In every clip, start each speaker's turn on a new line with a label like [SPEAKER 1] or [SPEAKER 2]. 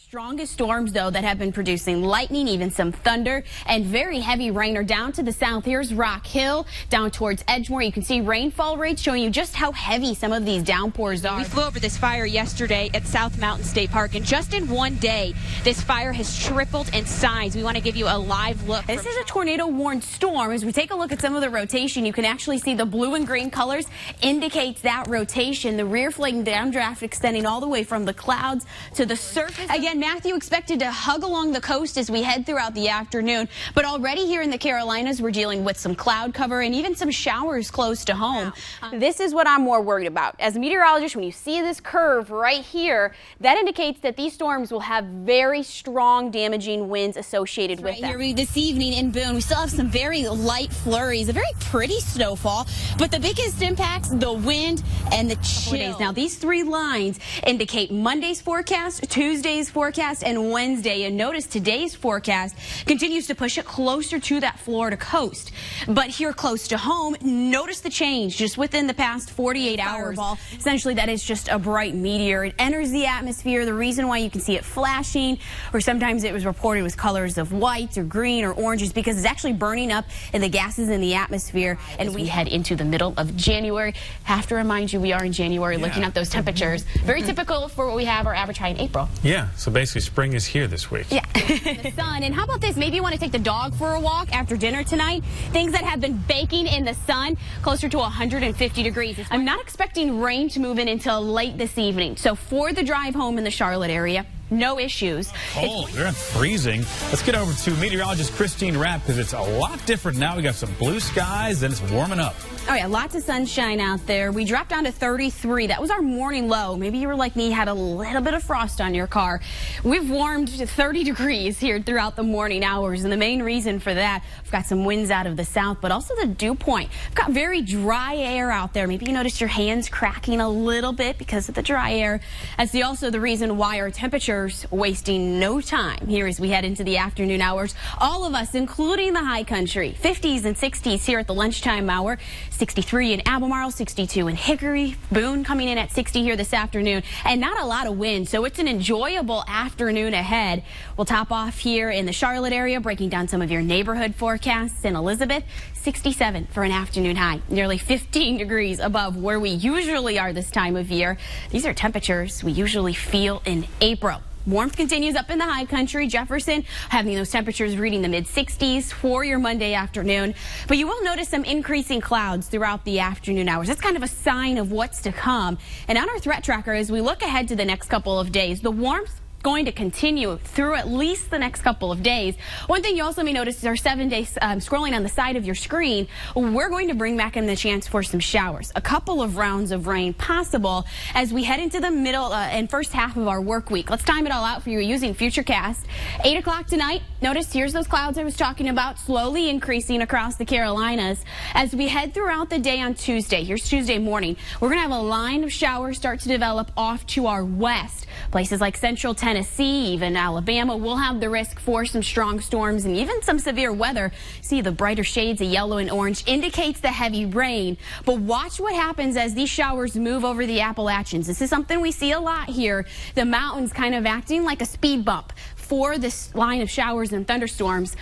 [SPEAKER 1] Strongest storms, though, that have been producing lightning, even some thunder, and very heavy rain are down to the south. Here's Rock Hill, down towards Edgemoor. You can see rainfall rates showing you just how heavy some of these downpours are.
[SPEAKER 2] We flew over this fire yesterday at South Mountain State Park, and just in one day, this fire has tripled in size. We want to give you a live look.
[SPEAKER 1] This is a tornado-warned storm. As we take a look at some of the rotation, you can actually see the blue and green colors indicates that rotation. The rear flaking downdraft extending all the way from the clouds to the surface. Again, Matthew expected to hug along the coast as we head throughout the afternoon. But already here in the Carolinas, we're dealing with some cloud cover and even some showers close to home.
[SPEAKER 3] This is what I'm more worried about. As a meteorologist, when you see this curve right here, that indicates that these storms will have very strong damaging winds associated with them.
[SPEAKER 1] Here this evening in Boone, we still have some very light flurries, a very pretty snowfall, but the biggest impacts, the wind and the chill. Now, these three lines indicate Monday's forecast, Tuesday's forecast, and Wednesday. And notice today's forecast continues to push it closer to that Florida coast. But here close to home, notice the change just within the past 48 hours. Essentially, that is just a bright meteor. It enters the atmosphere. The reason why you can see it flashing, or sometimes it was reported with colors of white or green or orange, is because it's actually burning up in the gases in the atmosphere. And we head into the middle of January. Have to remind you, we are in January looking at those temperatures. Very typical for what we have our average high in April.
[SPEAKER 4] Yeah, so basically spring is here this week.
[SPEAKER 1] Yeah. The sun. And how about this? Maybe you want to take the dog for a walk after dinner tonight. Things that have been baking in the sun, closer to 150 degrees. I'm not expecting rain to move in until late this evening. So for the drive home in the Charlotte area, no issues.
[SPEAKER 4] Cold, they're freezing. Let's get over to meteorologist Christine Rapp, because it's a lot different now. We got some blue skies and it's warming up.
[SPEAKER 1] Oh yeah, lots of sunshine out there. We dropped down to 33. That was our morning low. Maybe you were like me, had a little bit of frost on your car. We've warmed to 30 degrees here throughout the morning hours, and the main reason for that, we've got some winds out of the south, but also the dew point. We've got very dry air out there. Maybe you noticed your hands cracking a little bit because of the dry air. That's also the reason why our temperatures wasting no time here as we head into the afternoon hours. All of us, including the high country, 50s and 60s here at the lunchtime hour. 63 in Albemarle, 62 in Hickory, Boone coming in at 60 here this afternoon, and not a lot of wind, so it's an enjoyable afternoon ahead. We'll top off here in the Charlotte area, breaking down some of your neighborhood forecasts. In Elizabeth, 67 for an afternoon high, nearly 15 degrees above where we usually are this time of year. These are temperatures we usually feel in April. Warmth continues up in the high country. Jefferson having those temperatures reading the mid-60s for your Monday afternoon. But you will notice some increasing clouds throughout the afternoon hours. That's kind of a sign of what's to come. And on our threat tracker, as we look ahead to the next couple of days, the warmth going to continue through at least the next couple of days. One thing you also may notice is our 7-day scrolling on the side of your screen. We're going to bring back in the chance for some showers. A couple of rounds of rain possible as we head into the middle and first half of our work week. Let's time it all out for you using Futurecast. 8 o'clock tonight. Notice here's those clouds I was talking about slowly increasing across the Carolinas. As we head throughout the day on Tuesday, here's Tuesday morning, we're going to have a line of showers start to develop off to our west. Places like central Tennessee, even Alabama, will have the risk for some strong storms and even some severe weather. See, the brighter shades of yellow and orange indicates the heavy rain. But watch what happens as these showers move over the Appalachians. This is something we see a lot here. The mountains kind of acting like a speed bump for this line of showers and thunderstorms.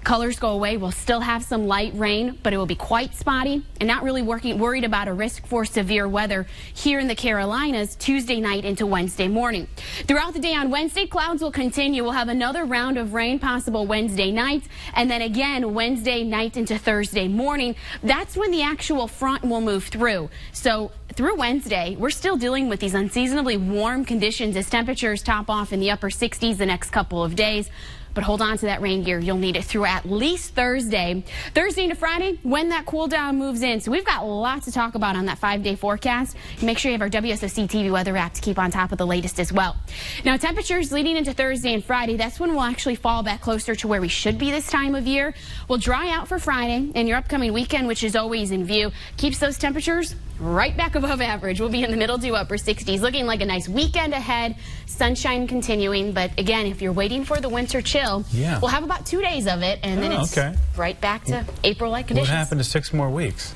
[SPEAKER 1] Colors go away. We'll still have some light rain, but it will be quite spotty and not really worried about a risk for severe weather here in the Carolinas Tuesday night into Wednesday morning. Throughout the day on Wednesday, clouds will continue. We'll have another round of rain possible Wednesday night, and then again Wednesday night into Thursday morning. That's when the actual front will move through. So through Wednesday, we're still dealing with these unseasonably warm conditions as temperatures top off in the upper 60s the next couple of days. But hold on to that rain gear. You'll need it through at least Thursday. Thursday into Friday, when that cool down moves in. So we've got lots to talk about on that 5-day forecast. Make sure you have our WSOC TV weather app to keep on top of the latest as well. Now, temperatures leading into Thursday and Friday, that's when we'll actually fall back closer to where we should be this time of year. We'll dry out for Friday, and your upcoming weekend, which is always in view, keeps those temperatures right back above average. We'll be in the middle to upper 60s. Looking like a nice weekend ahead. Sunshine continuing. But again, if you're waiting for the winter chill, we'll have about 2 days of it. And then it's right back to April-like conditions.
[SPEAKER 4] What happened to 6 more weeks?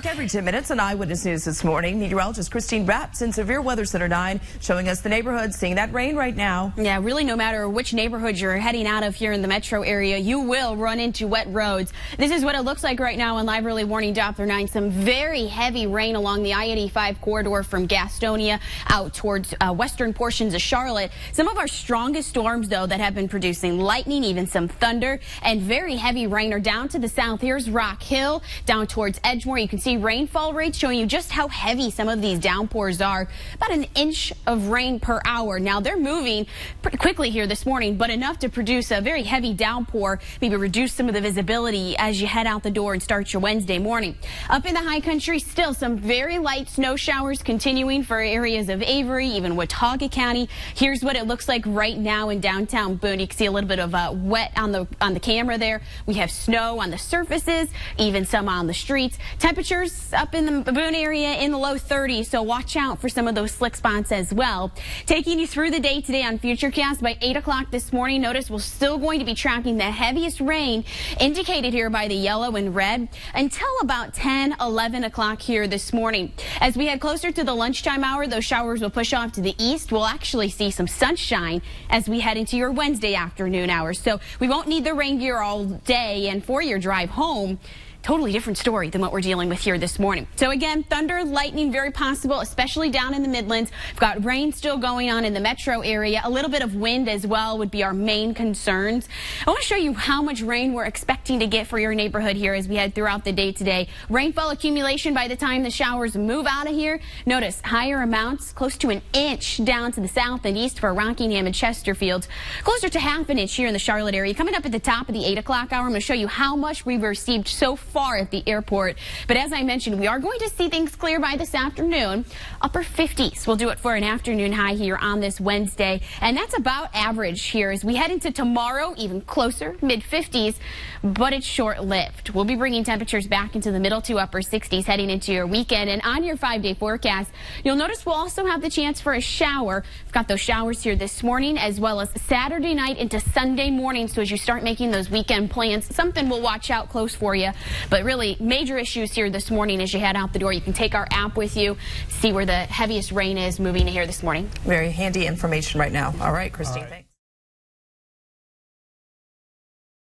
[SPEAKER 5] Every 10 minutes on Eyewitness News this morning, meteorologist Christine Rapp's in Severe Weather Center 9 showing us the neighborhood, seeing that rain right now.
[SPEAKER 1] Yeah, really no matter which neighborhood you're heading out of here in the metro area, you will run into wet roads. This is what it looks like right now on Live Early Warning Doppler 9. Some very heavy rain along the I-85 corridor from Gastonia out towards western portions of Charlotte. Some of our strongest storms, though, that have been producing lightning, even some thunder, and very heavy rain are down to the south. Here's Rock Hill down towards Edgemore. You can see rainfall rates showing you just how heavy some of these downpours are. About an inch of rain per hour. Now, they're moving pretty quickly here this morning, but enough to produce a very heavy downpour, maybe reduce some of the visibility as you head out the door and start your Wednesday morning. Up in the high country, still some very light snow showers continuing for areas of Avery, even Watauga County. Here's what it looks like right now in downtown Boone. You can see a little bit of wet on the camera there. We have snow on the surfaces, even some on the streets. Temperatures up in the Boone area in the low 30s, so watch out for some of those slick spots as well. Taking you through the day today on Futurecast by 8 o'clock this morning. Notice we're still going to be tracking the heaviest rain indicated here by the yellow and red until about 10, 11 o'clock here this morning. As we head closer to the lunchtime hour, those showers will push off to the east. We'll actually see some sunshine as we head into your Wednesday afternoon hours. So we won't need the rain gear all day, and for your drive home, totally different story than what we're dealing with here this morning. So again, thunder, lightning, very possible, especially down in the Midlands. We've got rain still going on in the metro area. A little bit of wind as well would be our main concerns. I want to show you how much rain we're expecting to get for your neighborhood here as we head throughout the day today. Rainfall accumulation by the time the showers move out of here. Notice higher amounts, close to an inch down to the south and east for Rockingham and Chesterfield. Closer to half an inch here in the Charlotte area. Coming up at the top of the 8 o'clock hour, I'm going to show you how much we've received so far at the airport. But as I mentioned, we are going to see things clear by this afternoon. Upper 50s. We'll do it for an afternoon high here on this Wednesday. And that's about average here as we head into tomorrow, even closer, mid 50s, but it's short-lived. We'll be bringing temperatures back into the middle to upper 60s heading into your weekend. And on your 5-day forecast, you'll notice we'll also have the chance for a shower. We've got those showers here this morning as well as Saturday night into Sunday morning. So as you start making those weekend plans, something we'll watch out close for you. But really, major issues here this morning as you head out the door. You can take our app with you, see where the heaviest rain is moving here this morning.
[SPEAKER 5] Very handy information right now. All right, Christine. Thanks.